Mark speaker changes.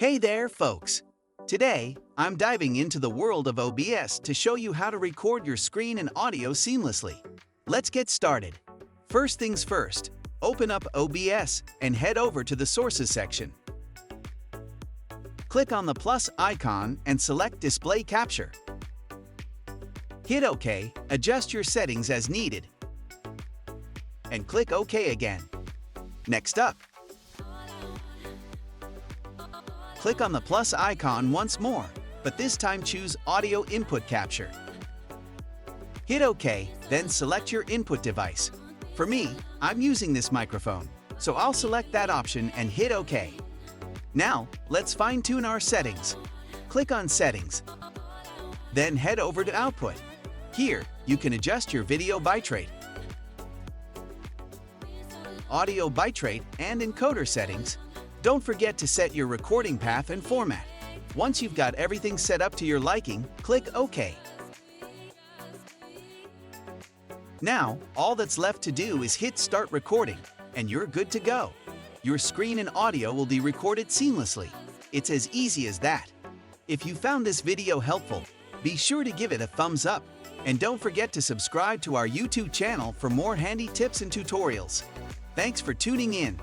Speaker 1: Hey there, folks! Today, I'm diving into the world of OBS to show you how to record your screen and audio seamlessly. Let's get started. First things first, open up OBS and head over to the Sources section. Click on the plus icon and select Display Capture. Hit OK, adjust your settings as needed, and click OK again. Next up, click on the plus icon once more, but this time choose Audio Input Capture. Hit OK, then select your input device. For me, I'm using this microphone, so I'll select that option and hit OK. Now, let's fine-tune our settings. Click on Settings, then head over to Output. Here, you can adjust your video bitrate, audio bitrate, and encoder settings. Don't forget to set your recording path and format. Once you've got everything set up to your liking, click OK. Now, all that's left to do is hit Start Recording, and you're good to go. Your screen and audio will be recorded seamlessly. It's as easy as that. If you found this video helpful, be sure to give it a thumbs up, and don't forget to subscribe to our YouTube channel for more handy tips and tutorials. Thanks for tuning in.